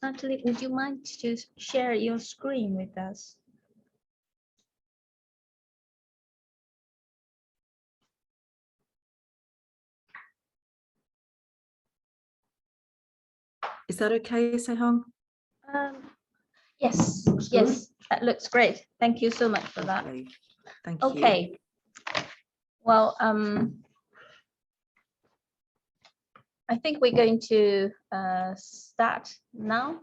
Natalie, would you mind to share your screen with us? Is that okay, Saihong? Yes, yes, that looks great. Thank you so much for that. Thank you. Okay. Well, I think we're going to start now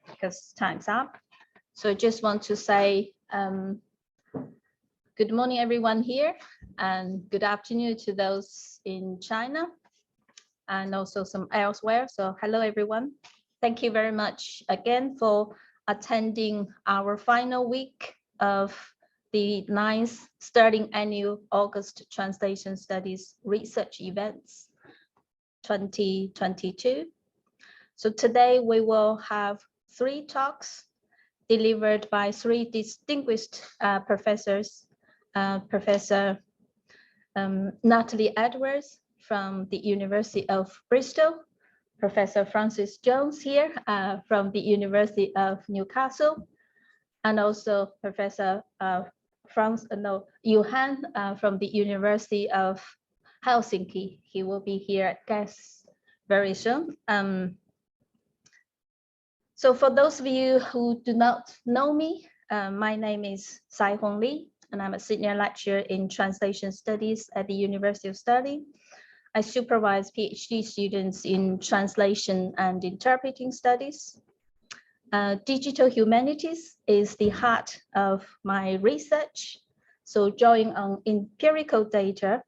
because time's up. So I just want to say good morning, everyone here, and good afternoon to those in China and also some elsewhere. So hello, everyone. Thank you very much again for attending our final week of the 9th Stirling Annual August Translation Studies Research Events 2022. So today we will have 3 talks delivered by 3 distinguished professors. Professor Natalie Edwards from the University of Bristol, Professor Francis Jones here from the University of Newcastle, and also Professor Johan from the University of Helsinki. He will be here at guest very soon. So for those of you who do not know me, my name is Saihong Li, and I'm a senior lecturer in translation studies at the University of Stirling. I supervise PhD students in translation and interpreting studies. Digital humanities is the heart of my research. So drawing on empirical data,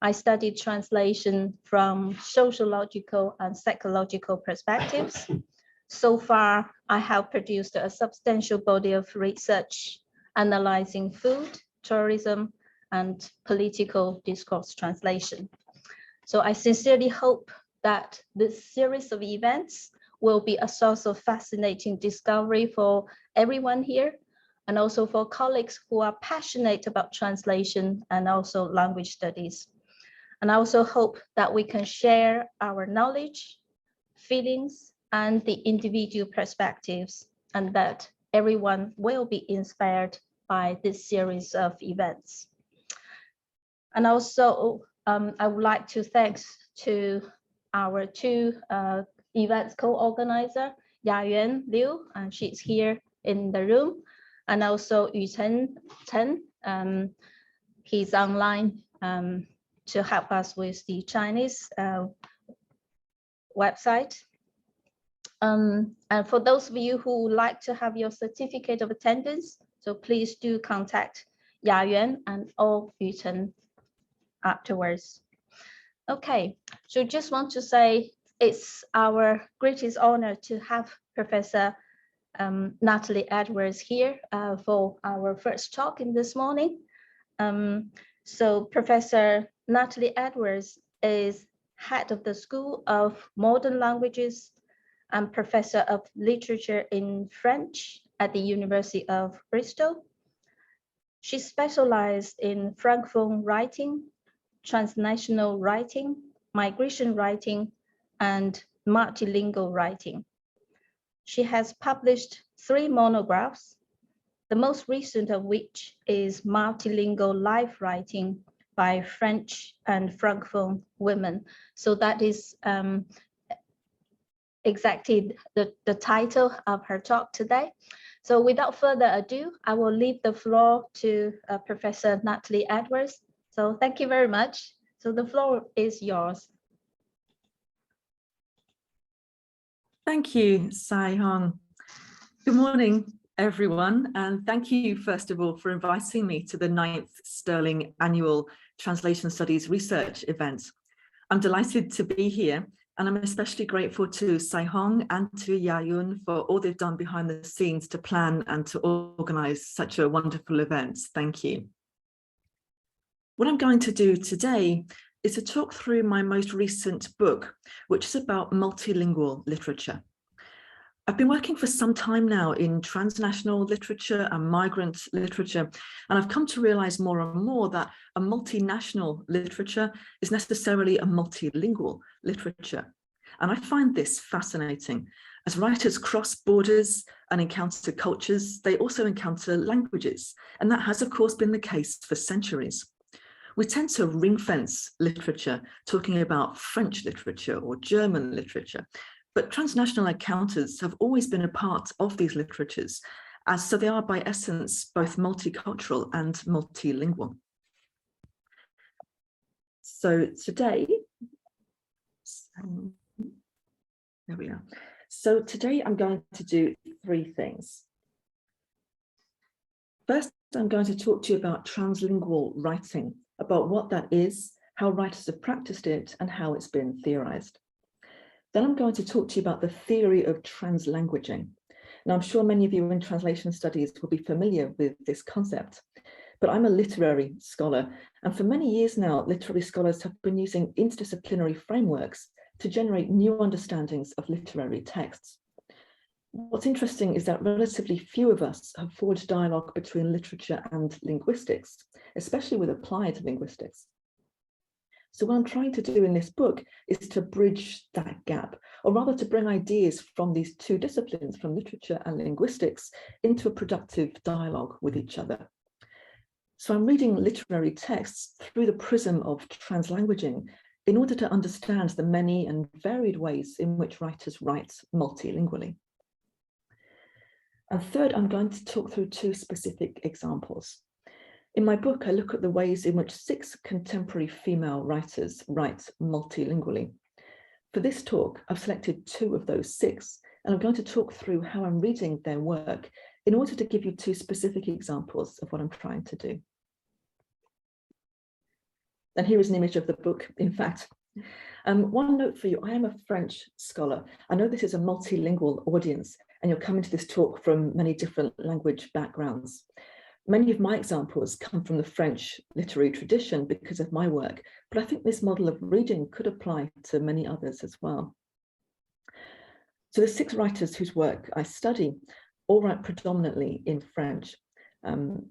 I studied translation from sociological and psychological perspectives. So far, I have produced a substantial body of research analyzing food, tourism, and political discourse translation. So I sincerely hope that this series of events will be a source of fascinating discovery for everyone here, and also for colleagues who are passionate about translation and also language studies. And I also hope that we can share our knowledge, feelings, and the individual perspectives, and that everyone will be inspired by this series of events. And also, I would like to thank to our 2 events co-organizer, Yayuan Liu, and she's here in the room, and also Yuchen Chen, he's online to help us with the Chinese website. And for those of you who would like to have your certificate of attendance, so please do contact Yayuan and or Yuchen afterwards. Okay, so just want to say it's our greatest honor to have Professor Natalie Edwards here for our first talk in this morning. So Professor Natalie Edwards is head of the School of Modern Languages and Professor of Literature in French at the University of Bristol. She specialized in Francophone writing, transnational writing, migration writing, and multilingual writing. She has published 3 monographs, the most recent of which is Multilingual Life Writing by French and Francophone women. So that is exactly the title of her talk today. So without further ado, I will leave the floor to Professor Natalie Edwards. So thank you very much. So the floor is yours. Thank you, Saihong. Good morning, everyone. And thank you, first of all, for inviting me to the 9th Stirling Annual Translation Studies Research event. I'm delighted to be here, and I'm especially grateful to Saihong and to Yayun for all they've done behind the scenes to plan and to organize such a wonderful event. Thank you. What I'm going to do today is to talk through my most recent book, which is about multilingual literature. I've been working for some time now in transnational literature and migrant literature, and I've come to realize more and more that a multinational literature is necessarily a multilingual literature. And I find this fascinating. As writers cross borders and encounter cultures, they also encounter languages, and that has, of course, been the case for centuries. We tend to ring-fence literature, talking about French literature or German literature, but transnational encounters have always been a part of these literatures, as so they are by essence both multicultural and multilingual. So today, there we are. So today I'm going to do three things. First, I'm going to talk to you about translingual writing, about what that is, how writers have practiced it, and how it's been theorized. Then I'm going to talk to you about the theory of translanguaging. Now, I'm sure many of you in translation studies will be familiar with this concept, but I'm a literary scholar, and for many years now, literary scholars have been using interdisciplinary frameworks to generate new understandings of literary texts. What's interesting is that relatively few of us have forged dialogue between literature and linguistics, especially with applied linguistics. So what I'm trying to do in this book is to bridge that gap, or rather to bring ideas from these two disciplines, from literature and linguistics, into a productive dialogue with each other. So I'm reading literary texts through the prism of translanguaging in order to understand the many and varied ways in which writers write multilingually. And third, I'm going to talk through two specific examples. In my book, I look at the ways in which 6 contemporary female writers write multilingually. For this talk, I've selected 2 of those 6, and I'm going to talk through how I'm reading their work in order to give you 2 specific examples of what I'm trying to do. And here is an image of the book, in fact. One note for you, I am a French scholar. I know this is a multilingual audience, and you're coming to this talk from many different language backgrounds. Many of my examples come from the French literary tradition because of my work, but I think this model of reading could apply to many others as well. So the 6 writers whose work I study all write predominantly in French.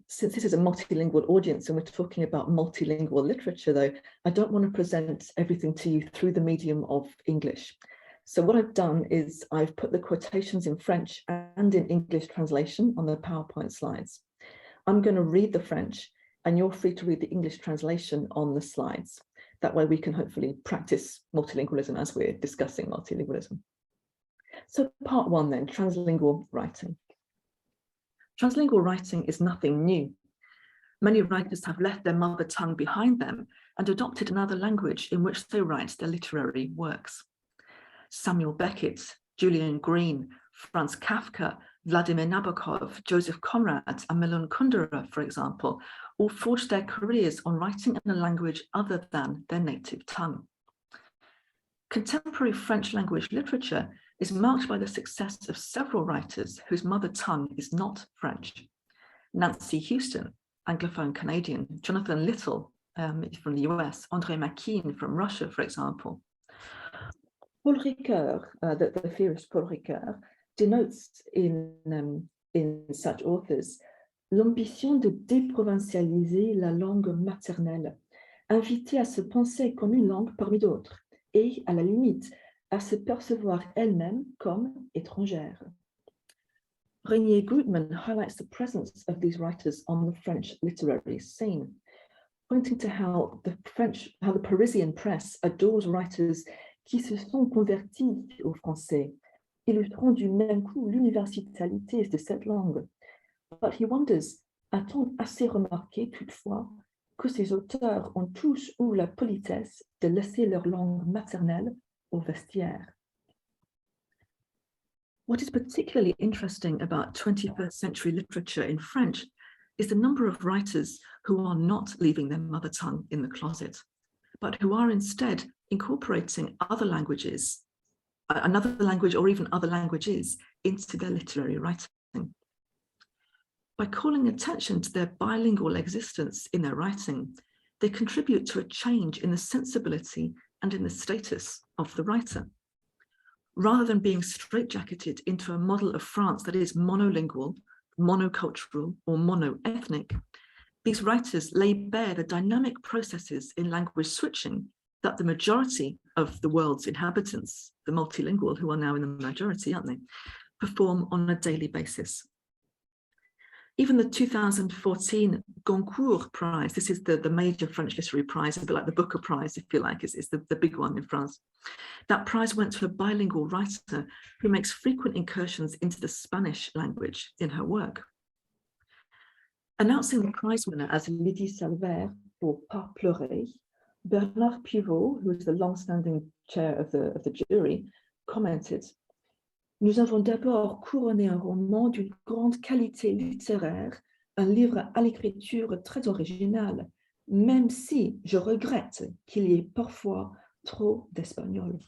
Since this is a multilingual audience and we're talking about multilingual literature, though, I don't want to present everything to you through the medium of English. So what I've done is I've put the quotations in French and in English translation on the PowerPoint slides. I'm going to read the French, and you're free to read the English translation on the slides. That way we can hopefully practice multilingualism as we're discussing multilingualism. So part 1 then, translingual writing. Translingual writing is nothing new. Many writers have left their mother tongue behind them and adopted another language in which they write their literary works. Samuel Beckett, Julian Green, Franz Kafka, Vladimir Nabokov, Joseph Conrad, and Milan Kundera, for example, all forged their careers on writing in a language other than their native tongue. Contemporary French language literature is marked by the success of several writers whose mother tongue is not French. Nancy Houston, Anglophone Canadian, Jonathan Little from the US, André Makin from Russia, for example. Paul Ricoeur, the theorist Paul Ricoeur, denotes in such authors l'ambition de déprovincialiser la langue maternelle, inviter à se penser comme une langue parmi d'autres, et à la limite, à se percevoir elle-même comme étrangère. Renier Goodman highlights the presence of these writers on the French literary scene, pointing to how the Parisian press adores writers qui se sont convertis au français, illustrant du même coup l'universalité de cette langue. But he wonders, a-t-on assez remarqué toutefois que ces auteurs ont tous eu la politesse de laisser leur langue maternelle au vestiaire? What is particularly interesting about 21st century literature in French is the number of writers who are not leaving their mother tongue in the closet, but who are instead incorporating other languages, another language or even other languages into their literary writing. By calling attention to their bilingual existence in their writing, they contribute to a change in the sensibility and in the status of the writer. Rather than being straitjacketed into a model of France that is monolingual, monocultural, or monoethnic, these writers lay bare the dynamic processes in language switching that the majority of the world's inhabitants, the multilingual, who are now in the majority, aren't they, perform on a daily basis. Even the 2014 Goncourt Prize, this is the major French literary prize, a bit like the Booker Prize, if you like, it's the big one in France. That prize went to a bilingual writer who makes frequent incursions into the Spanish language in her work. Announcing the prize winner as Lydie Salvert for Pas pleurer, Bernard Pivot, who is the long-standing chair of the jury, commented, "Nous avons d'abord couronné un roman d'une grande qualité littéraire, un livre à l'écriture très originale, même si je regrette qu'il y ait parfois trop d'espagnol."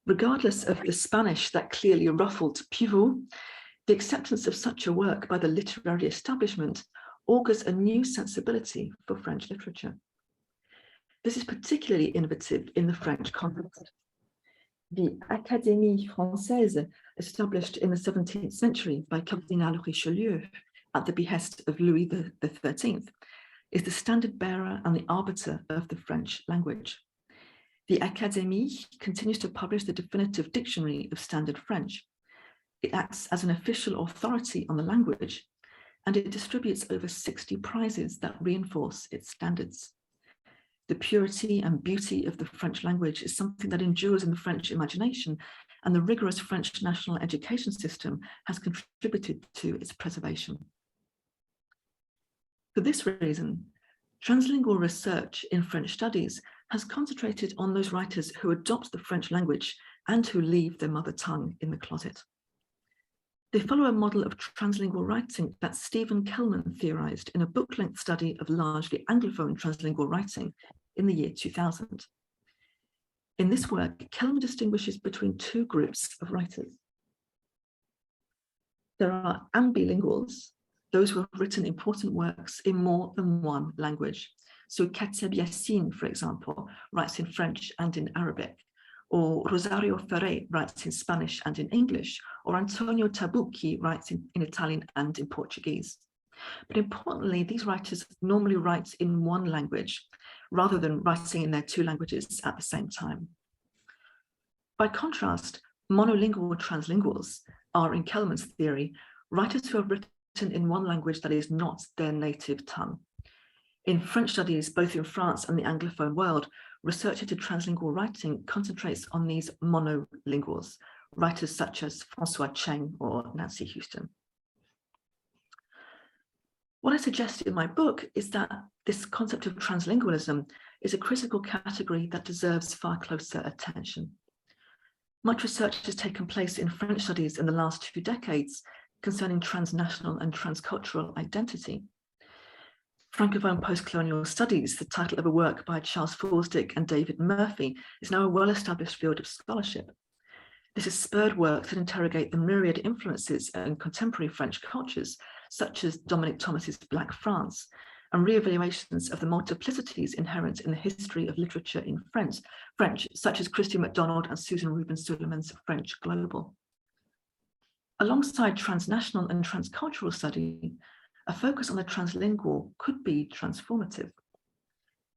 Regardless of the Spanish that clearly ruffled Pivot, the acceptance of such a work by the literary establishment augurs a new sensibility for French literature. This is particularly innovative in the French context. The Académie Française, established in the 17th century by Cardinal Richelieu at the behest of Louis XIII, is the standard bearer and the arbiter of the French language. The Académie continues to publish the definitive dictionary of standard French. It acts as an official authority on the language, and it distributes over 60 prizes that reinforce its standards. The purity and beauty of the French language is something that endures in the French imagination, and the rigorous French national education system has contributed to its preservation. For this reason, translingual research in French studies has concentrated on those writers who adopt the French language and who leave their mother tongue in the closet. They follow a model of translingual writing that Stephen Kellman theorized in a book-length study of largely Anglophone translingual writing in the year 2000. In this work, Kellman distinguishes between two groups of writers. There are ambilinguals, those who have written important works in more than one language. So Kateb Yassine, for example, writes in French and in Arabic, or Rosario Ferre writes in Spanish and in English, or Antonio Tabucchi writes in Italian and in Portuguese. But importantly, these writers normally write in one language, rather than writing in their two languages at the same time. By contrast, monolingual translinguals are, in Kellman's theory, writers who have written in one language that is not their native tongue. In French studies, both in France and the Anglophone world, research into translingual writing concentrates on these monolinguals, writers such as François Cheng or Nancy Houston. What I suggest in my book is that this concept of translingualism is a critical category that deserves far closer attention. Much research has taken place in French studies in the last 2 decades concerning transnational and transcultural identity. Francophone Postcolonial Studies, the title of a work by Charles Forsdick and David Murphy, is now a well-established field of scholarship. This has spurred work that interrogate the myriad influences in contemporary French cultures, such as Dominic Thomas's Black France, and re-evaluations of the multiplicities inherent in the history of literature in French, such as Christy MacDonald and Susan Rubin-Suleiman's French Global. Alongside transnational and transcultural study, a focus on the translingual could be transformative.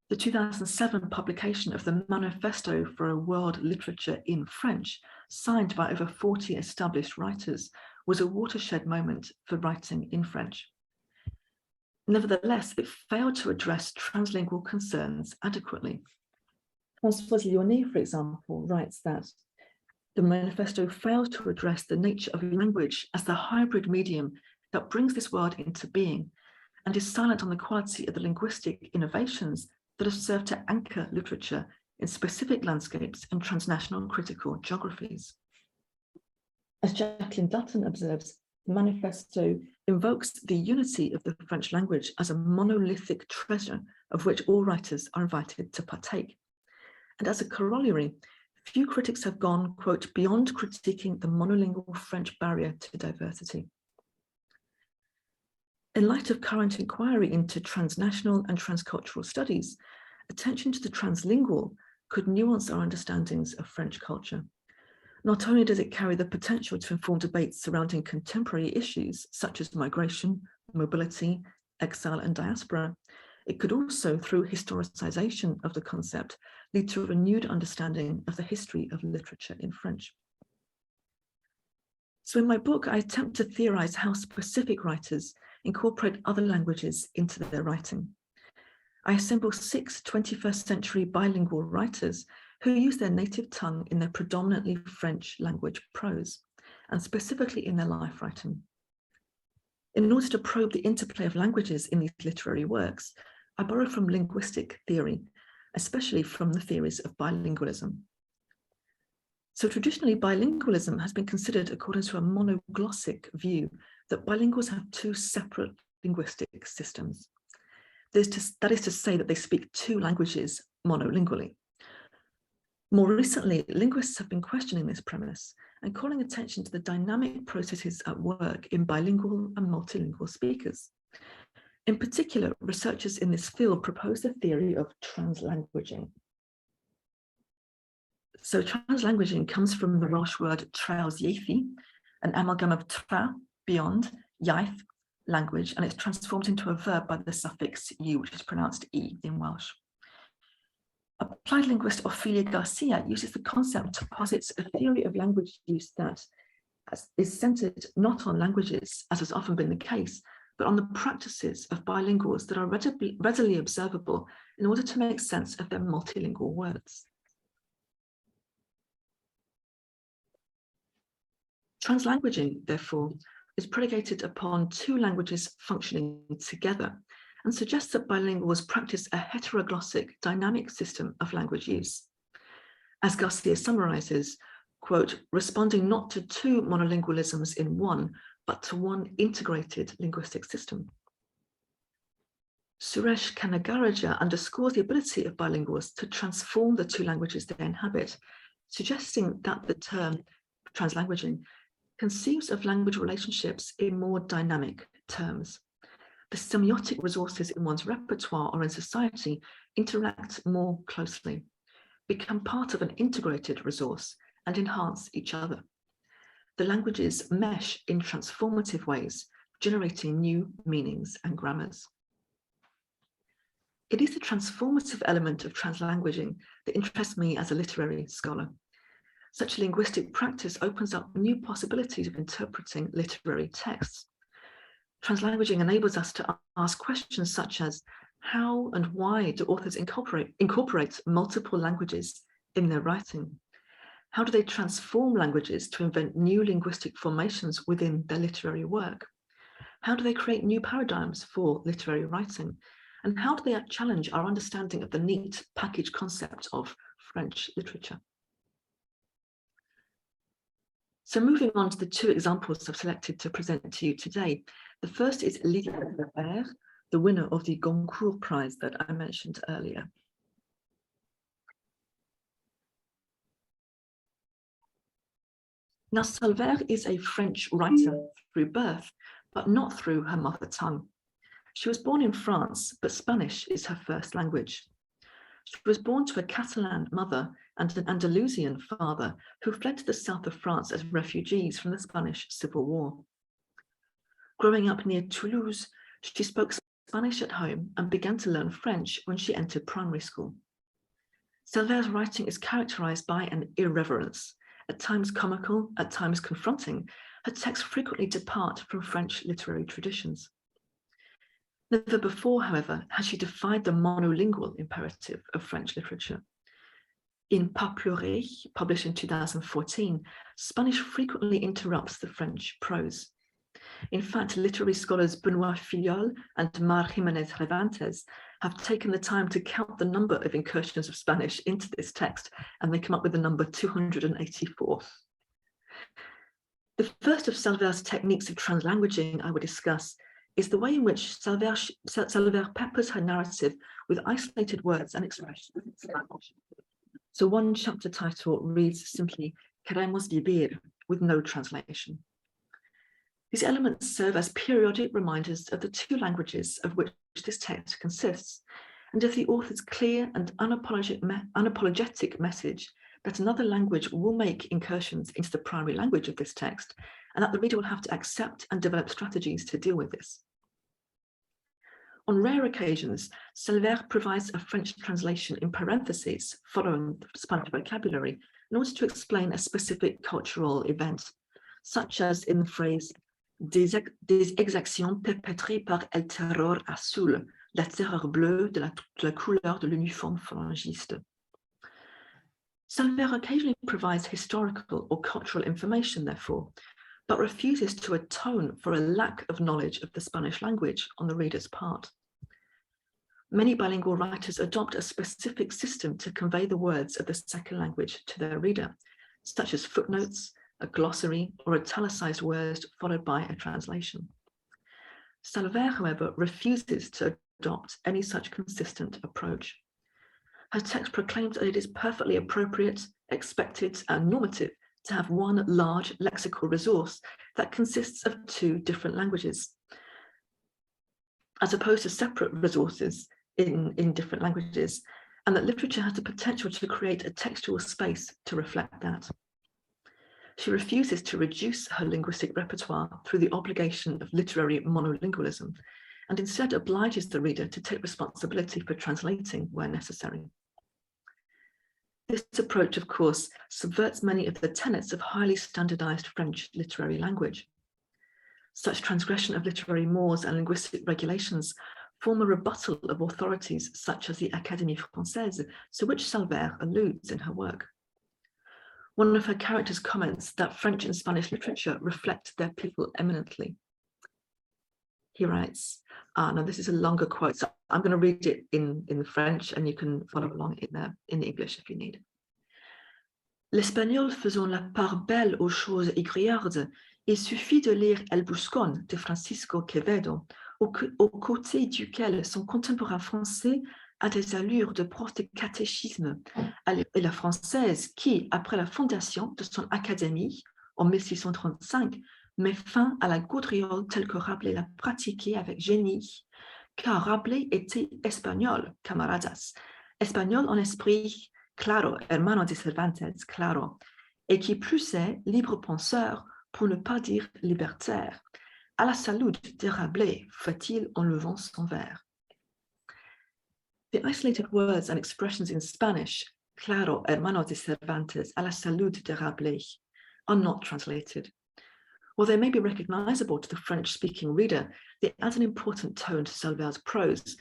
The 2007 publication of the Manifesto for a World Literature in French, signed by over 40 established writers, was a watershed moment for writing in French. Nevertheless, it failed to address translingual concerns adequately. Françoise Lyonnais, for example, writes that the manifesto fails to address the nature of language as the hybrid medium that brings this world into being, and is silent on the quality of the linguistic innovations that have served to anchor literature in specific landscapes and transnational critical geographies. As Jacqueline Dutton observes, the manifesto invokes the unity of the French language as a monolithic treasure of which all writers are invited to partake. And as a corollary, few critics have gone, quote, beyond critiquing the monolingual French barrier to diversity. In light of current inquiry into transnational and transcultural studies, attention to the translingual could nuance our understandings of French culture. Not only does it carry the potential to inform debates surrounding contemporary issues such as migration, mobility, exile, and diaspora, It could also, through historicization of the concept, lead to a renewed understanding of the history of literature in French. So in my book, I attempt to theorize how specific writers incorporate other languages into their writing. I assemble 6 21st century bilingual writers who use their native tongue in their predominantly French language prose, and specifically in their life writing. In order to probe the interplay of languages in these literary works, I borrow from linguistic theory, especially from the theories of bilingualism. So traditionally, bilingualism has been considered according to a monoglossic view that bilinguals have 2 separate linguistic systems. That is to say that they speak 2 languages monolingually. More recently, linguists have been questioning this premise and calling attention to the dynamic processes at work in bilingual and multilingual speakers. In particular, researchers in this field propose the theory of translanguaging. So translanguaging comes from the Welsh word trausieithu, an amalgam of tra, beyond, iaith, language, and it's transformed into a verb by the suffix u, which is pronounced e in Welsh. Applied linguist Ophelia Garcia uses the concept to posit a theory of language use that is centered not on languages, as has often been the case, but on the practices of bilinguals that are readily observable in order to make sense of their multilingual words. Translanguaging, therefore, is predicated upon 2 languages functioning together and suggests that bilinguals practice a heteroglossic dynamic system of language use. As Garcia summarizes, quote, responding not to 2 monolingualisms in one, but to one integrated linguistic system. Suresh Kanagaraja underscores the ability of bilinguals to transform the 2 languages they inhabit, suggesting that the term translanguaging conceives of language relationships in more dynamic terms. The semiotic resources in one's repertoire or in society interact more closely, become part of an integrated resource, and enhance each other. The languages mesh in transformative ways, generating new meanings and grammars. It is the transformative element of translanguaging that interests me as a literary scholar. Such linguistic practice opens up new possibilities of interpreting literary texts. Translanguaging enables us to ask questions such as, how and why do authors incorporate multiple languages in their writing? How do they transform languages to invent new linguistic formations within their literary work? How do they create new paradigms for literary writing? And how do they challenge our understanding of the neat package concept of French literature? So moving on to the 2 examples I've selected to present to you today. The first is Lily Salver, the winner of the Goncourt Prize that I mentioned earlier. Now, Salver is a French writer through birth, but not through her mother tongue. She was born in France, but Spanish is her first language. She was born to a Catalan mother and an Andalusian father who fled to the south of France as refugees from the Spanish Civil War. Growing up near Toulouse, she spoke Spanish at home and began to learn French when she entered primary school. Salver's writing is characterized by an irreverence, at times comical, at times confronting. Her texts frequently depart from French literary traditions. Never before, however, has she defied the monolingual imperative of French literature. In Pas pleurer, published in 2014, Spanish frequently interrupts the French prose. In fact, literary scholars Benoit Fillol and Mar Jimenez Revantes have taken the time to count the number of incursions of Spanish into this text, and they come up with the number 284. The first of Salver's techniques of translanguaging I would discuss is the way in which Salver peppers her narrative with isolated words and expressions. So one chapter title reads simply, Queremos vivir, with no translation. These elements serve as periodic reminders of the 2 languages of which this text consists, and of the author's clear and unapologetic message that another language will make incursions into the primary language of this text, and that the reader will have to accept and develop strategies to deal with this. On rare occasions, Salvert provides a French translation in parentheses following the Spanish vocabulary in order to explain a specific cultural event, such as in the phrase des exactions perpétrées par el terror azul, la terreur bleue de la couleur de l'uniforme phalangiste. Salvert occasionally provides historical or cultural information, therefore, but refuses to atone for a lack of knowledge of the Spanish language on the reader's part. Many bilingual writers adopt a specific system to convey the words of the second language to their reader, such as footnotes, a glossary, or italicized words followed by a translation. Salvert, however, refuses to adopt any such consistent approach. Her text proclaims that it is perfectly appropriate, expected, and normative to have one large lexical resource that consists of two different languages, as opposed to separate resources in different languages, and that literature has the potential to create a textual space to reflect that. She refuses to reduce her linguistic repertoire through the obligation of literary monolingualism, and instead obliges the reader to take responsibility for translating where necessary. This approach, of course, subverts many of the tenets of highly standardized French literary language. Such transgression of literary mores and linguistic regulations form a rebuttal of authorities such as the Académie Française, to which Salvert alludes in her work. One of her characters comments that French and Spanish literature reflect their people eminently. He writes, now this is a longer quote, so I'm going to read it in French and you can follow along in English if you need. L'espagnol faisant la part belle aux choses écriardes, il suffit de lire El Buscón de Francisco Quevedo, aux côtés duquel son contemporain français a des allures de prof de catéchisme, et la française qui, après la fondation de son académie en 1635, met fin à la gaudriole telle que Rabelais l'a pratiquée avec génie, car Rabelais était espagnol, camaradas, espagnol en esprit, claro, hermano de Cervantes, claro, et qui plus est, libre penseur, pour ne pas dire libertaire. À la salute de Rabelais, fait-il en levant son verre. The isolated words and expressions in Spanish, claro, hermano de Cervantes, a la salud de Rabelais, are not translated. While they may be recognizable to the French-speaking reader, they add an important tone to Salvert's prose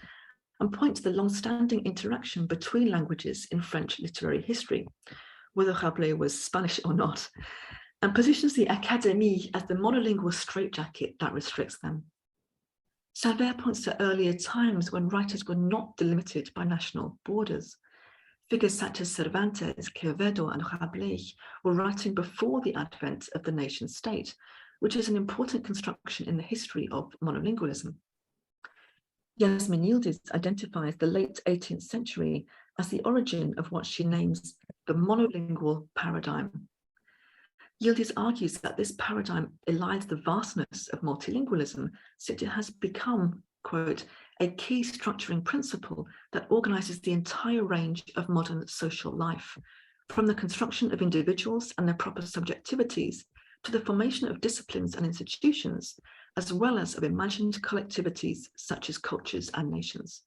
and point to the long-standing interaction between languages in French literary history, whether Rabelais was Spanish or not, and positions the Académie as the monolingual straitjacket that restricts them. Salvert points to earlier times when writers were not delimited by national borders. Figures such as Cervantes, Quevedo, and Rabelais were writing before the advent of the nation state, which is an important construction in the history of monolingualism. Yasmin Yildiz identifies the late 18th century as the origin of what she names the monolingual paradigm. Yildiz argues that this paradigm elides the vastness of multilingualism, since it has become, quote, a key structuring principle that organizes the entire range of modern social life, from the construction of individuals and their proper subjectivities to the formation of disciplines and institutions, as well as of imagined collectivities such as cultures and nations.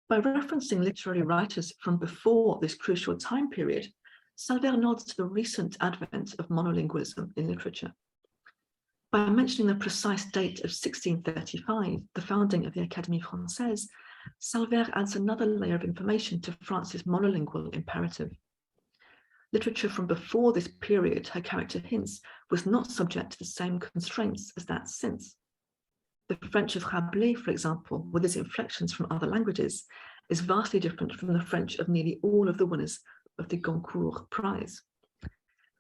By referencing literary writers from before this crucial time period, Salvert nods to the recent advent of monolingualism in literature. By mentioning the precise date of 1635, the founding of the Académie Française, Salvert adds another layer of information to France's monolingual imperative. Literature from before this period, her character hints, was not subject to the same constraints as that since. The French of Rabelais, for example, with its inflections from other languages, is vastly different from the French of nearly all of the winners of the Goncourt Prize.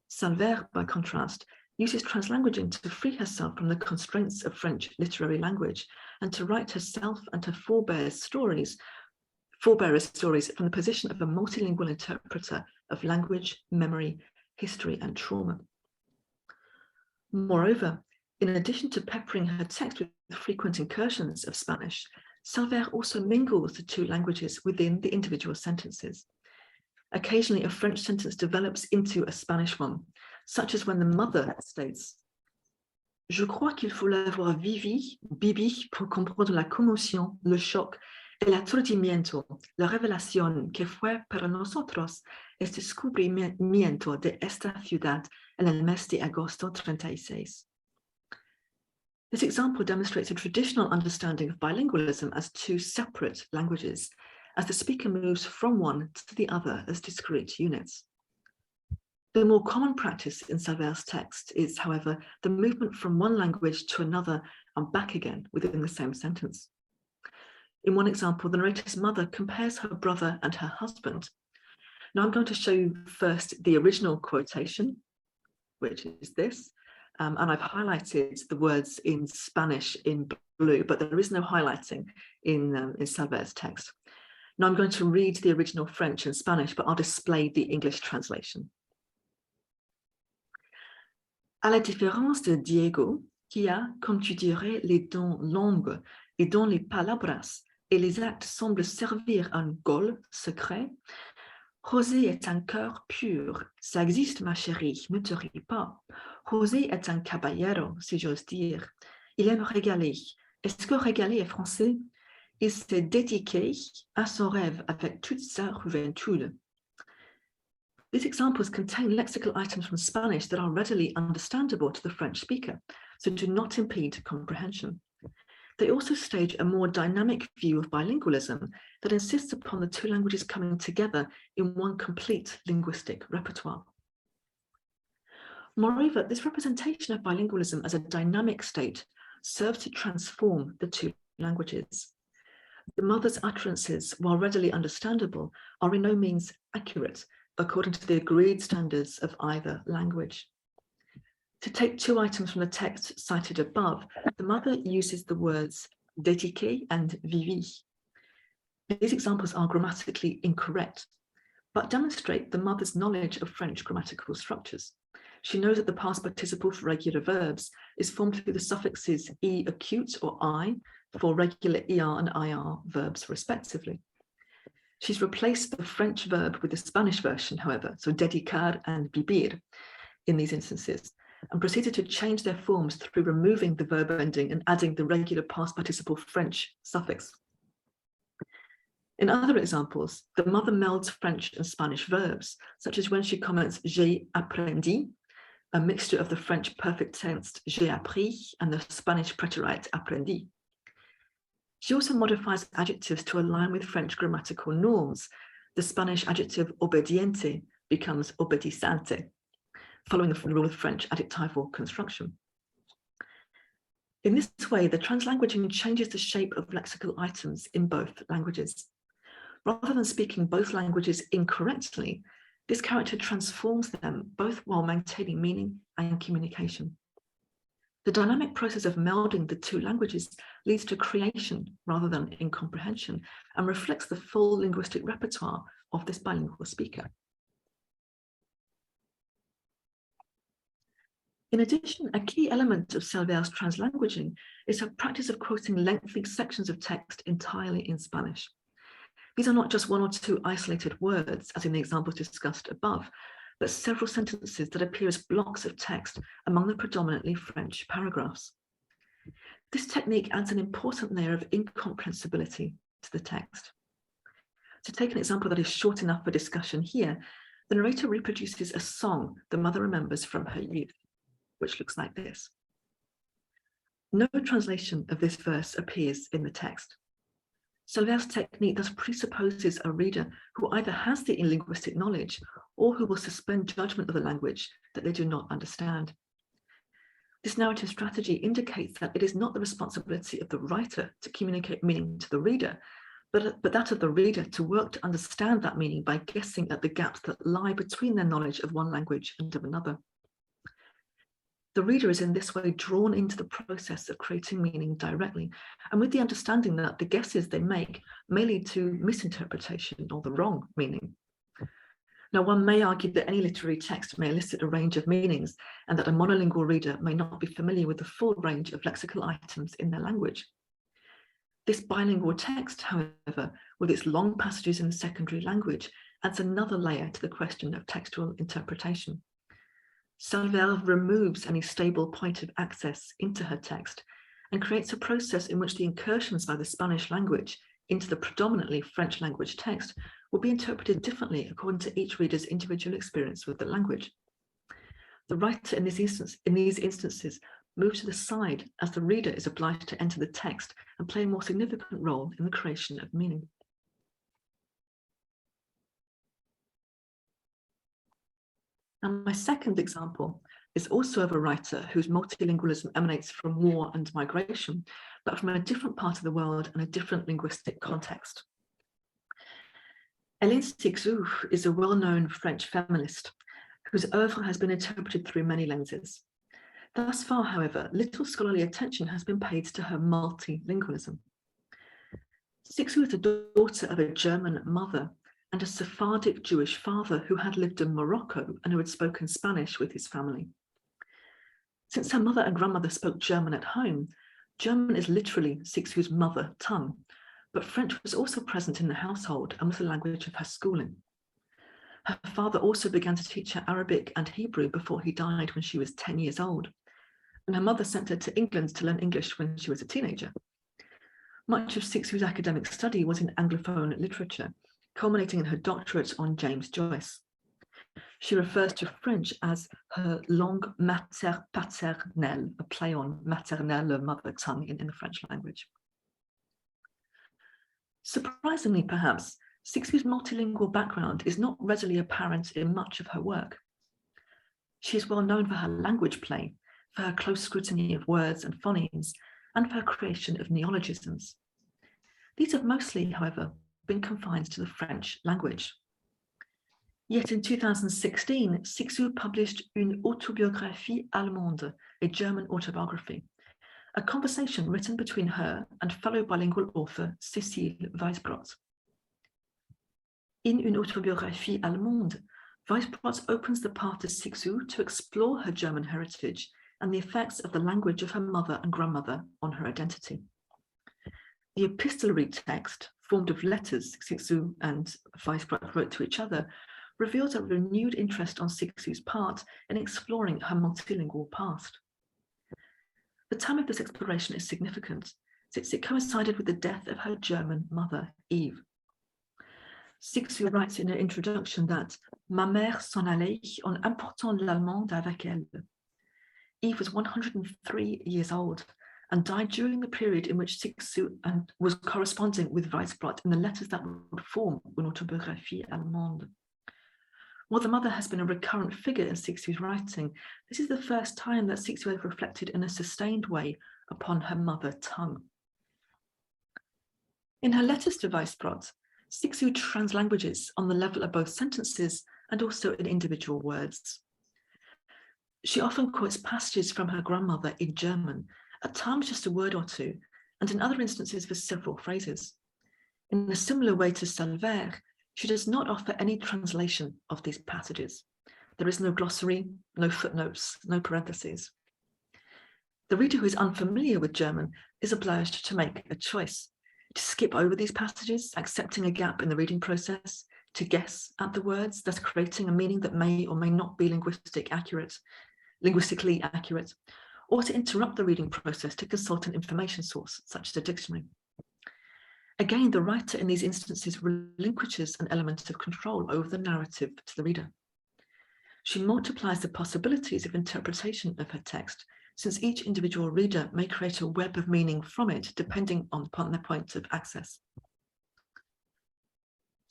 Salvert, by contrast, uses translanguaging to free herself from the constraints of French literary language and to write herself and her forebearers' stories from the position of a multilingual interpreter of language, memory, history, and trauma. Moreover, in addition to peppering her text with frequent incursions of Spanish, Salvert also mingles the two languages within the individual sentences. Occasionally, a French sentence develops into a Spanish one, such as when the mother states, Je crois qu'il faut l'avoir vivi pour comprendre la commoción, le shock, el aturdimiento, la revelación que fue para nosotros el descubrimiento de esta ciudad en el mes de agosto 36. This example demonstrates a traditional understanding of bilingualism as two separate languages, as the speaker moves from one to the other as discrete units. The more common practice in Salvaire's text is, however, the movement from one language to another and back again within the same sentence. In one example, the narrator's mother compares her brother and her husband. Now I'm going to show you first the original quotation, which is this, and I've highlighted the words in Spanish in blue, but there is no highlighting in Salvaire's text. Now I'm going to read the original French and Spanish, but I'll display the English translation. À la différence de Diego, qui a, comme tu dirais, les dents longues et dont les palabras et les actes semblent servir un goal secret, José est un cœur pur. Ça existe, ma chérie, ne te ris pas. José est un caballero, si j'ose dire. Il aime régaler. Est-ce que régaler est français? Il s'est dédié à son rêve avec toute sa juventude. These examples contain lexical items from Spanish that are readily understandable to the French speaker, so do not impede comprehension. They also stage a more dynamic view of bilingualism that insists upon the two languages coming together in one complete linguistic repertoire. Moreover, this representation of bilingualism as a dynamic state serves to transform the two languages. The mother's utterances, while readily understandable, are in no means accurate according to the agreed standards of either language. To take two items from the text cited above, the mother uses the words dédié and vivi. These examples are grammatically incorrect, but demonstrate the mother's knowledge of French grammatical structures. She knows that the past participle for regular verbs is formed through the suffixes e acute or I for regular er and ir verbs respectively. She's replaced the French verb with the Spanish version, however, so dedicar and vivir in these instances, and proceeded to change their forms through removing the verb ending and adding the regular past participle French suffix. In other examples, the mother melds French and Spanish verbs, such as when she comments j'ai apprendi, a mixture of the French perfect tense j'ai appris and the Spanish preterite aprendi. She also modifies adjectives to align with French grammatical norms. The Spanish adjective obediente becomes obedisante, following the rule of French adjectival construction. In this way, the translanguaging changes the shape of lexical items in both languages. Rather than speaking both languages incorrectly, this character transforms them both while maintaining meaning and communication. The dynamic process of melding the two languages leads to creation rather than incomprehension and reflects the full linguistic repertoire of this bilingual speaker. In addition, a key element of Salvaire's translanguaging is her practice of quoting lengthy sections of text entirely in Spanish. These are not just one or two isolated words, as in the examples discussed above, but several sentences that appear as blocks of text among the predominantly French paragraphs. This technique adds an important layer of incomprehensibility to the text. To take an example that is short enough for discussion here, the narrator reproduces a song the mother remembers from her youth, which looks like this. No translation of this verse appears in the text. Salvaire's technique thus presupposes a reader who either has the linguistic knowledge or who will suspend judgment of the language that they do not understand. This narrative strategy indicates that it is not the responsibility of the writer to communicate meaning to the reader, but that of the reader to work to understand that meaning by guessing at the gaps that lie between their knowledge of one language and of another. The reader is in this way drawn into the process of creating meaning directly, and with the understanding that the guesses they make may lead to misinterpretation or the wrong meaning. Now, one may argue that any literary text may elicit a range of meanings, and that a monolingual reader may not be familiar with the full range of lexical items in their language. This bilingual text, however, with its long passages in the secondary language, adds another layer to the question of textual interpretation. Selves removes any stable point of access into her text and creates a process in which the incursions by the Spanish language into the predominantly French language text will be interpreted differently according to each reader's individual experience with the language. The writer in these instances moves to the side as the reader is obliged to enter the text and play a more significant role in the creation of meaning. And my second example is also of a writer whose multilingualism emanates from war and migration, but from a different part of the world and a different linguistic context. Hélène Cixous is a well-known French feminist whose oeuvre has been interpreted through many lenses. Thus far, however, little scholarly attention has been paid to her multilingualism. Cixous is the daughter of a German mother and a Sephardic Jewish father who had lived in Morocco and who had spoken Spanish with his family. Since her mother and grandmother spoke German at home, German is literally Cixous' mother tongue, but French was also present in the household and was the language of her schooling. Her father also began to teach her Arabic and Hebrew before he died when she was 10 years old, and her mother sent her to England to learn English when she was a teenager. Much of Cixous' academic study was in Anglophone literature, culminating in her doctorate on James Joyce. She refers to French as her langue paternelle, a play on maternelle, mother tongue in the French language. Surprisingly, perhaps, Cixous' multilingual background is not readily apparent in much of her work. She is well known for her language play, for her close scrutiny of words and phonemes, and for her creation of neologisms. These have mostly, however, been confined to the French language. Yet in 2016, Cixous published Une autobiographie allemande, a German autobiography, a conversation written between her and fellow bilingual author Cécile Weisbrot. In Une autobiographie allemande, Weisbrot opens the path to Cixous to explore her German heritage and the effects of the language of her mother and grandmother on her identity. The epistolary text, formed of letters Cixous and Weisbrot wrote to each other, reveals a renewed interest on Cixous' part in exploring her multilingual past. The time of this exploration is significant, since it coincided with the death of her German mother, Eve. Cixous writes in her introduction that Ma mère s'en allait en emportant l'allemande avec elle. Eve was 103 years old and died during the period in which Cixous was corresponding with Weisbrot in the letters that would form Une autobiographie allemande. While the mother has been a recurrent figure in Cixous' writing, this is the first time that Cixous has reflected in a sustained way upon her mother tongue. In her letters to Weisbrot, Cixous translanguages on the level of both sentences and also in individual words. She often quotes passages from her grandmother in German, at times just a word or two, and in other instances for several phrases. In a similar way to Selves, she does not offer any translation of these passages. There is no glossary, no footnotes, no parentheses. The reader who is unfamiliar with German is obliged to make a choice, to skip over these passages, accepting a gap in the reading process, to guess at the words, thus creating a meaning that may or may not be linguistically accurate, or to interrupt the reading process to consult an information source, such as a dictionary. Again, the writer in these instances relinquishes an element of control over the narrative to the reader. She multiplies the possibilities of interpretation of her text, since each individual reader may create a web of meaning from it, depending upon their point of access.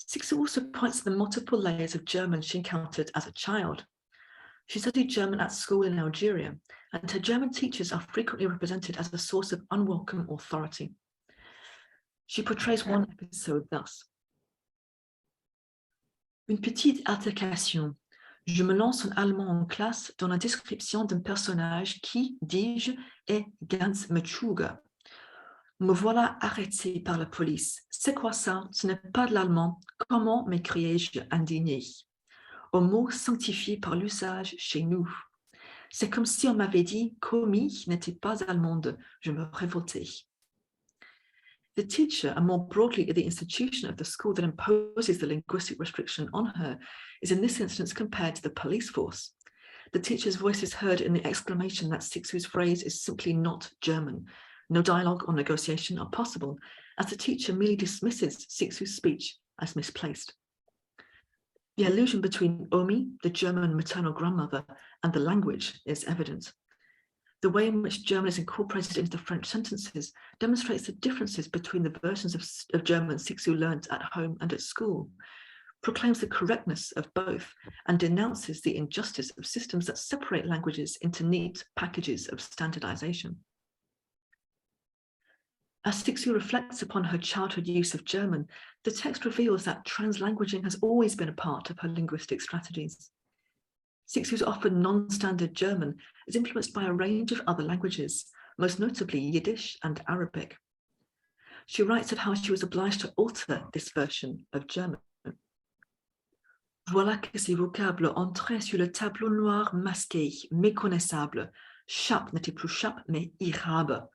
Cixous also points to the multiple layers of German she encountered as a child. She studied German at school in Algeria, and her German teachers are frequently represented as a source of unwelcome authority. She portrays one episode thus. Une petite altercation. Je me lance en allemand en classe dans la description d'un personnage qui, dis-je, est ganz Metschuga. Me voilà arrêté par la police. C'est quoi ça? Ce n'est pas de l'allemand. Comment m'écriai-je indigné? Au mot sanctifié par l'usage chez nous. C'est comme si on m'avait dit qu'Omi n'était pas allemande. Je me révoltais. The teacher, and more broadly the institution of the school that imposes the linguistic restriction on her, is in this instance compared to the police force. The teacher's voice is heard in the exclamation that Sixu's phrase is simply not German. No dialogue or negotiation are possible, as the teacher merely dismisses Sixu's speech as misplaced. The allusion between Omi, the German maternal grandmother, and the language is evident. The way in which German is incorporated into the French sentences demonstrates the differences between the versions of German Sixu learned at home and at school, proclaims the correctness of both, and denounces the injustice of systems that separate languages into neat packages of standardization. As Sixu reflects upon her childhood use of German, the text reveals that translanguaging has always been a part of her linguistic strategies. Sixu's often non-standard German is influenced by a range of other languages, most notably Yiddish and Arabic. She writes of how she was obliged to alter this version of German. Voilà que ces vocables entraient sur le tableau noir masqué, méconnaissable. Chape n'était plus chape, mais irabe.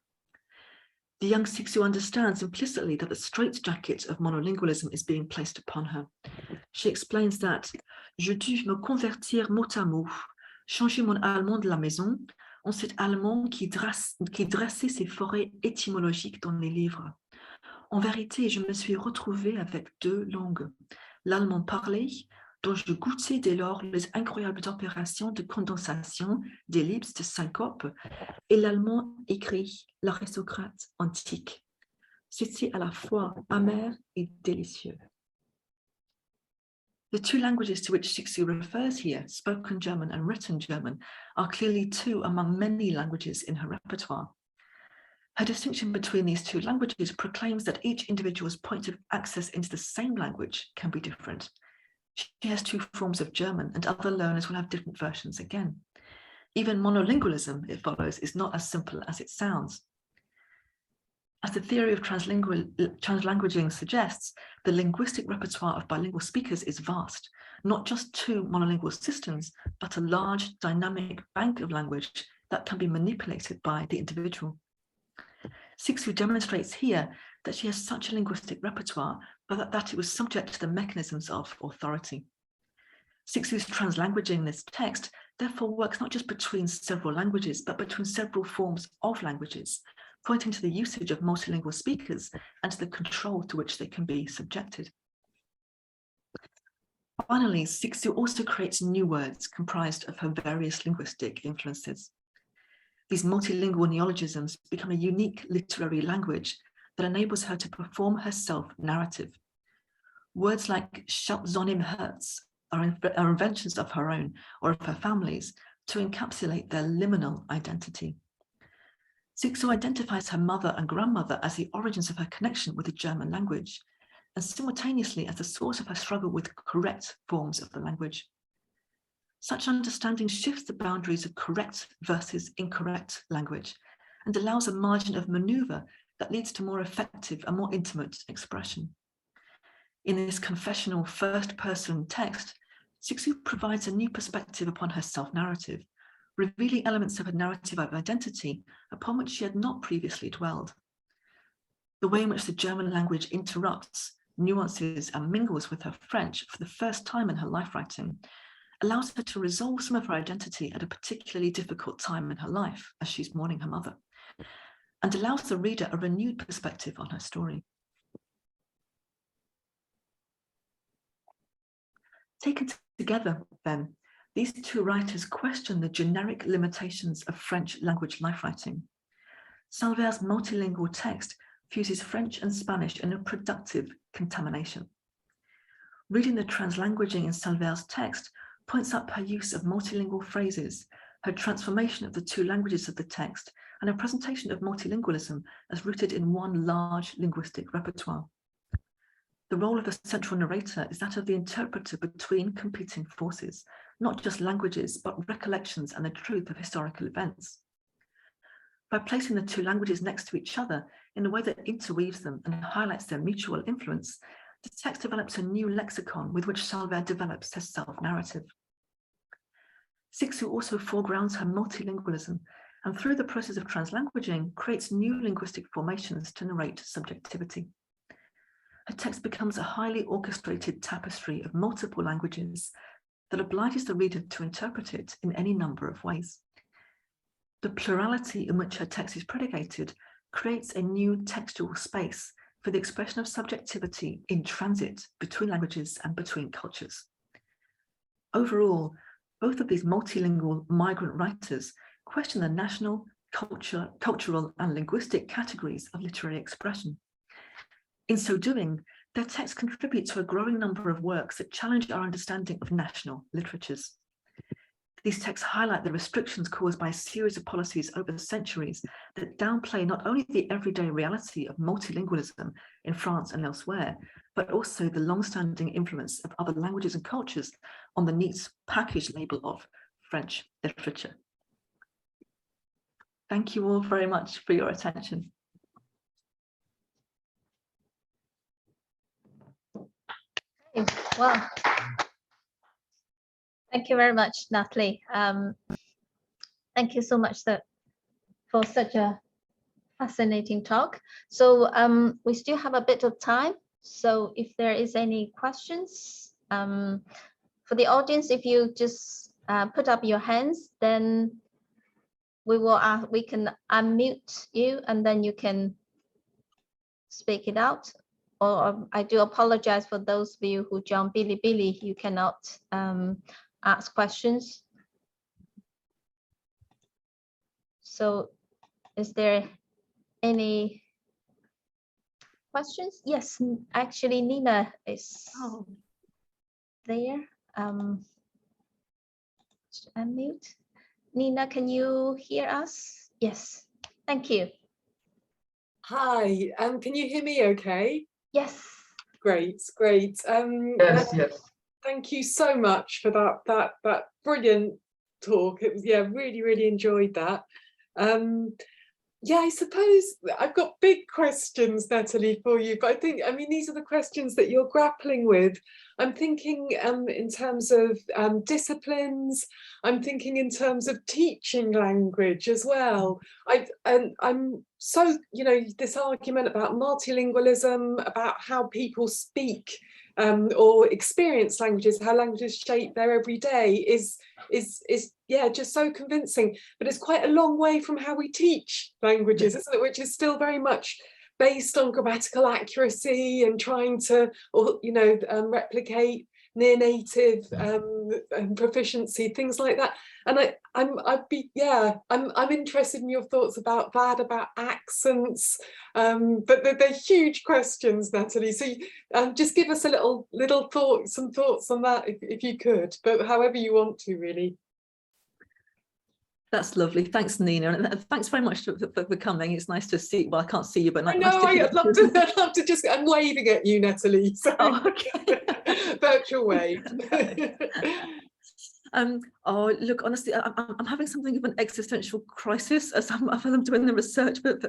The young Sixu understands implicitly that the straitjacket of monolingualism is being placed upon her. She explains that je dus me convertir mot à mot, changer mon allemand de la maison, en cet allemand qui dressait ses forêts étymologiques dans les livres. En vérité, je me suis retrouvée avec deux langues, l'allemand parlé, dont je goûtais dès lors les incroyables opérations de condensation, d'ellipse, de syncope, et l'allemand écrit, l'aristocrate antique. C'était à la fois amer et délicieux. The two languages to which Sixu refers here, spoken German and written German, are clearly two among many languages in her repertoire. Her distinction between these two languages proclaims that each individual's point of access into the same language can be different. She has two forms of German, and other learners will have different versions again. Even monolingualism, it follows, is not as simple as it sounds. As the theory of translanguaging suggests, the linguistic repertoire of bilingual speakers is vast, not just two monolingual systems, but a large dynamic bank of language that can be manipulated by the individual. Sixu demonstrates here that she has such a linguistic repertoire, but that it was subject to the mechanisms of authority. Sixu's translanguaging in this text therefore works not just between several languages, but between several forms of languages, pointing to the usage of multilingual speakers and to the control to which they can be subjected. Finally, Sixu also creates new words comprised of her various linguistic influences. These multilingual neologisms become a unique literary language that enables her to perform her self-narrative. Words like Zonim Herz are inventions of her own or of her family's to encapsulate their liminal identity. Sixu identifies her mother and grandmother as the origins of her connection with the German language, and simultaneously as the source of her struggle with correct forms of the language. Such understanding shifts the boundaries of correct versus incorrect language and allows a margin of maneuver that leads to more effective and more intimate expression. In this confessional first-person text, Sixu provides a new perspective upon her self-narrative, revealing elements of a narrative of identity upon which she had not previously dwelled. The way in which the German language interrupts, nuances, and mingles with her French for the first time in her life writing allows her to resolve some of her identity at a particularly difficult time in her life as she's mourning her mother, and allows the reader a renewed perspective on her story. Taken together, then, these two writers question the generic limitations of French language life writing. Salvaire's multilingual text fuses French and Spanish in a productive contamination. Reading the translanguaging in Salvaire's text points up her use of multilingual phrases, her transformation of the two languages of the text, and a presentation of multilingualism as rooted in one large linguistic repertoire. The role of the central narrator is that of the interpreter between competing forces, not just languages, but recollections and the truth of historical events. By placing the two languages next to each other in a way that interweaves them and highlights their mutual influence, the text develops a new lexicon with which Salvaire develops her self-narrative. Sixu also foregrounds her multilingualism, and through the process of translanguaging, creates new linguistic formations to narrate subjectivity. Her text becomes a highly orchestrated tapestry of multiple languages that obliges the reader to interpret it in any number of ways. The plurality in which her text is predicated creates a new textual space for the expression of subjectivity in transit between languages and between cultures. Overall, both of these multilingual migrant writers question the national, cultural and linguistic categories of literary expression. In so doing, their texts contribute to a growing number of works that challenge our understanding of national literatures. These texts highlight the restrictions caused by a series of policies over the centuries that downplay not only the everyday reality of multilingualism in France and elsewhere, but also the long-standing influence of other languages and cultures on the neat package label of French literature. Thank you all very much for your attention. Wow. Thank you very much, Natalie. Thank you so much for such a fascinating talk. So we still have a bit of time. So if there is any questions for the audience, if you just put up your hands, then we can unmute you and then you can speak it out. Or I do apologize for those of you who joined Bilibili, you cannot ask questions. So is there any questions? Yes, actually Nina is there. Just unmute. Nina, can you hear us? Yes, thank you. Hi, can you hear me okay? Yes. Great, great. Yes, yes. Thank you so much for that brilliant talk. It was, yeah, really enjoyed that. Yeah, I suppose I've got big questions, Natalie, for you, but I mean, these are the questions that you're grappling with. I'm thinking in terms of disciplines. I'm thinking in terms of teaching language as well. I'm so, you know, this argument about multilingualism, about how people speak or experience languages, how languages shape their everyday is yeah, just so convincing. But it's quite a long way from how we teach languages, isn't it? Which is still very much based on grammatical accuracy and trying to, or you know, replicate near native proficiency, things like that. And I'm interested in your thoughts about that, about accents, but they're huge questions, Natalie. So just give us a some thoughts on that if you could, but however you want to, really. That's lovely. Thanks, Nina. And thanks very much for coming. It's nice to see. Well, I can't see you, but I nice know. I'd love to just. I'm waving at you, Natalie. So oh, okay. Virtual wave. Oh, look, honestly, I'm having something of an existential crisis as I'm doing the research for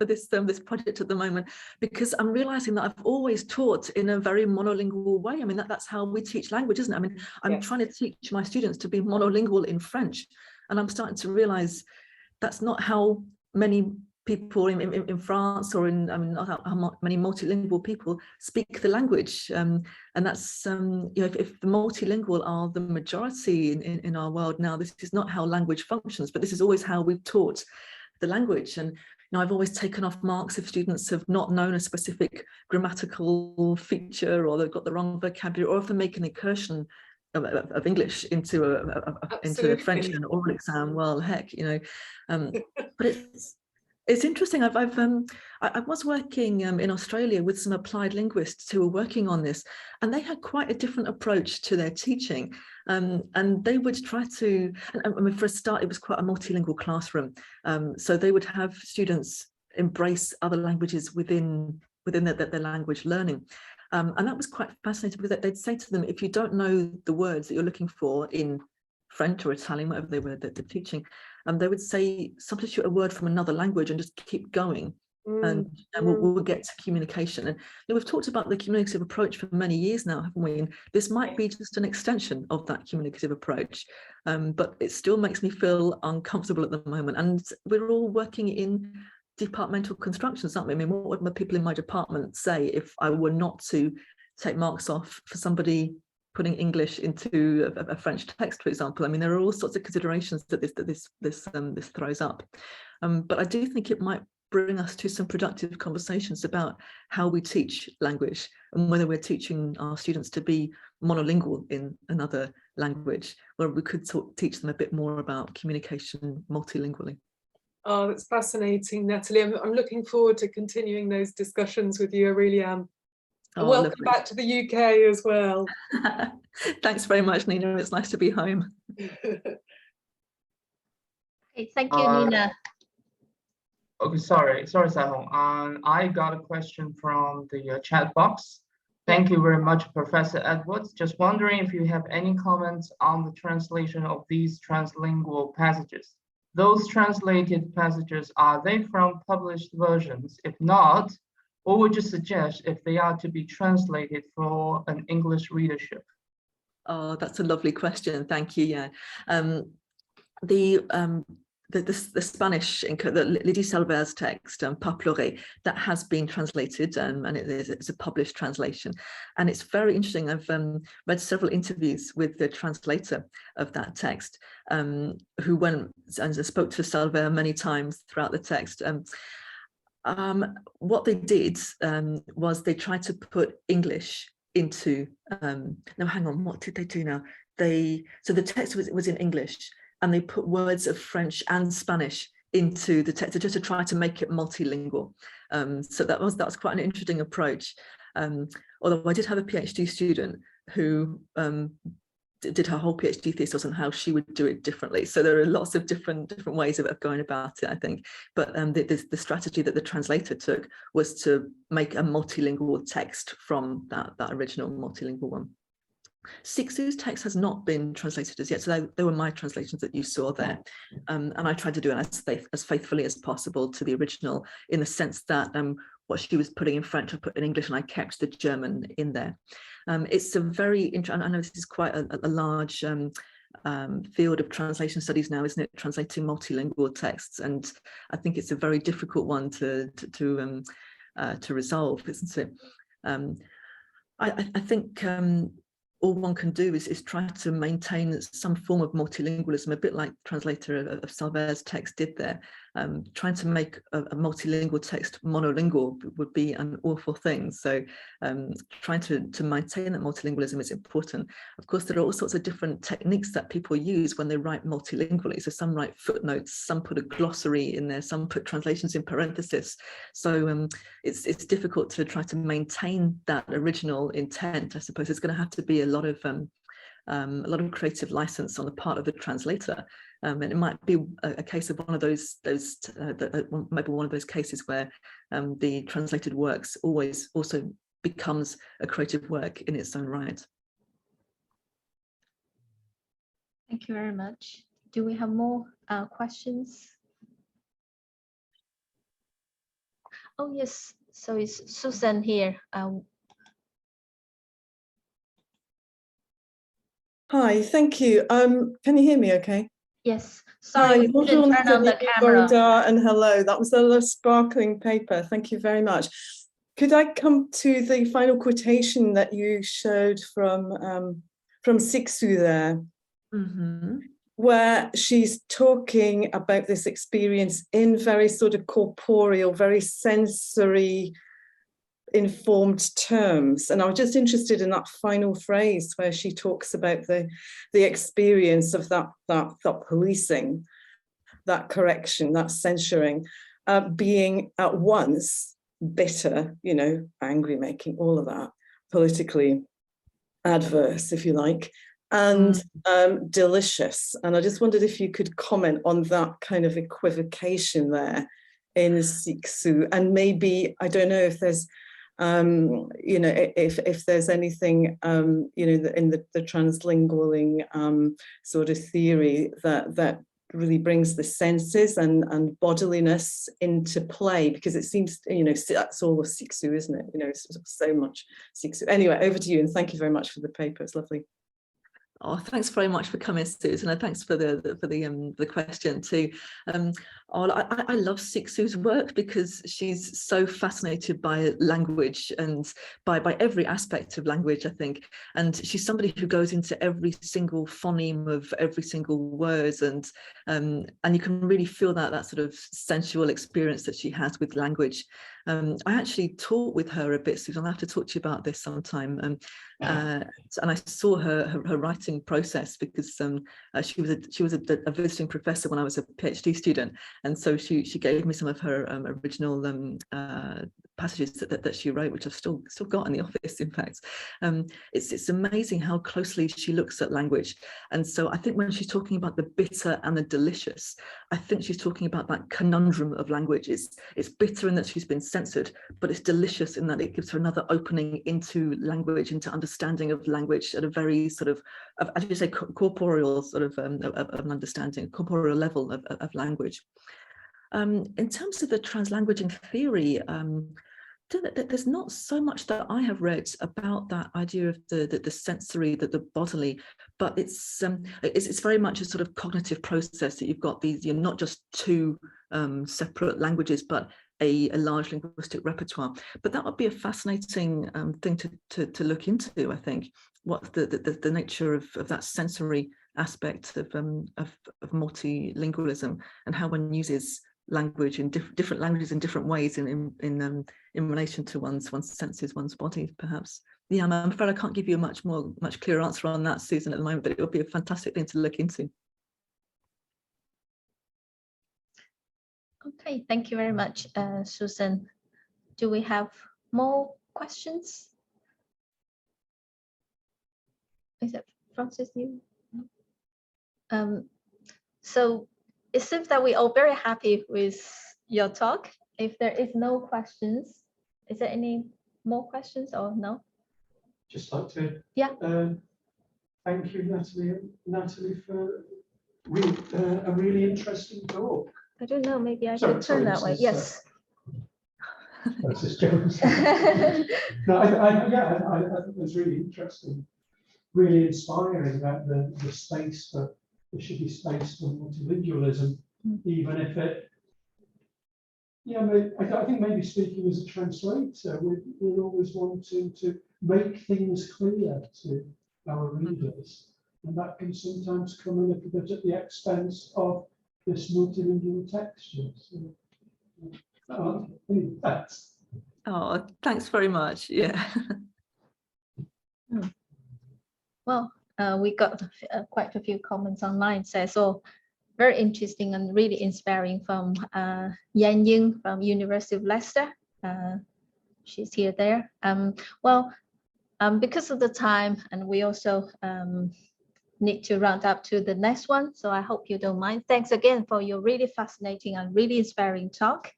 this project at the moment, because I'm realizing that I've always taught in a very monolingual way. I mean, that's how we teach language, isn't it? I mean, I'm trying to teach my students to be monolingual in French, and I'm starting to realize that's not how many people in France or in, I mean, not how many multilingual people speak the language, and that's you know, if the multilingual are the majority in our world now, this is not how language functions, but this is always how we've taught the language. And you know, I've always taken off marks if students have not known a specific grammatical feature, or they've got the wrong vocabulary, or if they make an incursion of English into a French and oral exam. Well, heck, you know, but it's interesting. I was working in Australia with some applied linguists who were working on this, and they had quite a different approach to their teaching. And they would try to, I mean, for a start, it was quite a multilingual classroom. So they would have students embrace other languages within their language learning. And that was quite fascinating, because they'd say to them, if you don't know the words that you're looking for in French or Italian, whatever they were that they're teaching, they would say, substitute a word from another language and just keep going, and we'll get to communication. And you know, we've talked about the communicative approach for many years now, haven't we? And this might be just an extension of that communicative approach, but it still makes me feel uncomfortable at the moment. And we're all working in departmental constructions, aren't we? I mean, what would the people in my department say if I were not to take marks off for somebody putting English into a French text, for example. I mean, there are all sorts of considerations that this throws up. But I do think it might bring us to some productive conversations about how we teach language and whether we're teaching our students to be monolingual in another language, where we could teach them a bit more about communication multilingually. Oh, that's fascinating, Natalie. I'm looking forward to continuing those discussions with you. I really am. Oh, welcome lovely. back to the UK as well. Thanks very much, Nina. It's nice to be home. Okay, thank you, Nina. Okay, sorry, Saihong. I got a question from the chat box. Thank you very much, Professor Edwards. Just wondering if you have any comments on the translation of these translingual passages. Those translated passages, are they from published versions? If not, what would you suggest if they are to be translated for an English readership? Oh, that's a lovely question. Thank you. Yeah. The Spanish, the Lydie Salver's text, Pas pleurer, that has been translated, and it's a published translation. And it's very interesting. I've read several interviews with the translator of that text, who went and spoke to Salver many times throughout the text. What they did was they tried to put English into, no, hang on, what did they do now? So the text was in English, and they put words of French and Spanish into the text just to try to make it multilingual. So that was quite an interesting approach. Although I did have a PhD student who did her whole PhD thesis on how she would do it differently. So there are lots of different ways of going about it, I think. But the strategy that the translator took was to make a multilingual text from that original multilingual one. Siksu's text has not been translated as yet, so they were my translations that you saw there, and I tried to do it as faithfully as possible to the original, in the sense that what she was putting in French I put in English, and I kept the German in there. It's a very interesting, I know this is quite a large field of translation studies now, isn't it, translating multilingual texts, and I think it's a very difficult one to resolve, isn't it? I think all one can do is try to maintain some form of multilingualism, a bit like the translator of Salver's text did there. Trying to make a multilingual text monolingual would be an awful thing. So trying to maintain that multilingualism is important. Of course, there are all sorts of different techniques that people use when they write multilingually. So some write footnotes, some put a glossary in there, some put translations in parentheses. So it's difficult to try to maintain that original intent. I suppose it's going to have to be a lot of creative license on the part of the translator, and it might be a case of one of those maybe one of those cases where the translated works always also becomes a creative work in its own right. Thank you very much. Do we have more questions? Oh yes, so it's Susan here. Hi, thank you. Can you hear me okay? Yes, sorry, we didn't turn on the camera. And hello, that was a sparkling paper. Thank you very much. Could I come to the final quotation that you showed from Siksu there, where she's talking about this experience in very sort of corporeal, very sensory informed terms, and I was just interested in that final phrase where she talks about the experience of that policing, that correction, that censuring, being at once bitter, you know, angry making, all of that, politically adverse, if you like, and delicious. And I just wondered if you could comment on that kind of equivocation there in Siksu, and maybe, I don't know if there's you know, if there's anything, you know, in the translingualing sort of theory that really brings the senses and bodiliness into play, because it seems, you know, that's all of Siksu, isn't it? You know, it's so much Siksu. Anyway, over to you, and thank you very much for the paper. It's lovely. Oh, thanks very much for coming, Susan, and thanks for the question too. I love Sue's work because she's so fascinated by language and by every aspect of language, I think. And she's somebody who goes into every single phoneme of every single word, and you can really feel that sort of sensual experience that she has with language. I actually taught with her a bit, Susan. I'll have to talk to you about this sometime. And I saw her writing process because she was a visiting professor when I was a PhD student, and so she gave me some of her original passages that she wrote, which I've still got in the office. In fact, it's amazing how closely she looks at language. And so I think when she's talking about the bitter and the delicious, I think she's talking about that conundrum of language. It's bitter in that she's been censored, but it's delicious in that it gives her another opening into language, into understanding of language at a very sort of as you say, corporeal sort of an understanding, corporeal level of language. In terms of the translanguaging theory, there's not so much that I have read about that idea of the sensory, the bodily, but it's very much a sort of cognitive process that you've got these, you're not just two separate languages, but a large linguistic repertoire. But that would be a fascinating thing to look into, I think, what the nature of that sensory aspect of multilingualism and how one uses language in different languages in different ways in relation to one's senses, one's body, perhaps. Yeah, I'm afraid I can't give you a much clearer answer on that, Susan, at the moment, but it would be a fantastic thing to look into. Okay, thank you very much, Susan. Do we have more questions? Is it Francis? You? So it seems that we're all very happy with your talk. If there is no questions, is there any more questions or no? Just like to Thank you, Natalie, for a really interesting talk. I don't know, maybe I should turn that way. Yes. That's just Jones. No, I think it was really interesting, really inspiring that the space for, there should be space for multilingualism, even if it, I think maybe speaking as a translator, we're always wanting to make things clear to our readers, and that can sometimes come a little bit at the expense of this multilingual texture. So, oh, thanks very much. Yeah. Well, we got quite a few comments online. So very interesting and really inspiring from Yan Ying from University of Leicester. She's here there. Because of the time, and we also need to round up to the next one, so I hope you don't mind. Thanks again for your really fascinating and really inspiring talk.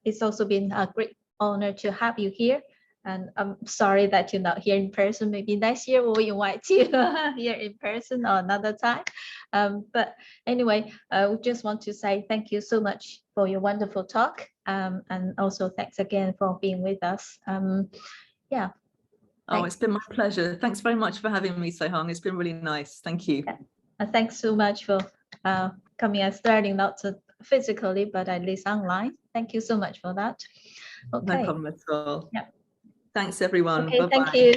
It's also been a great honor to have you here, and I'm sorry that you're not here in person. Maybe next year we'll invite you here in person or another time. But anyway, we just want to say thank you so much for your wonderful talk, and also thanks again for being with us. Yeah. Oh, it's been my pleasure. Thanks very much for having me, Saihong. It's been really nice. Thank you. Yeah. Thanks so much for coming and Stirling, not so physically, but at least online. Thank you so much for that. Okay. No problem at all. Yeah. Thanks, everyone. Okay, Bye-bye. thank you.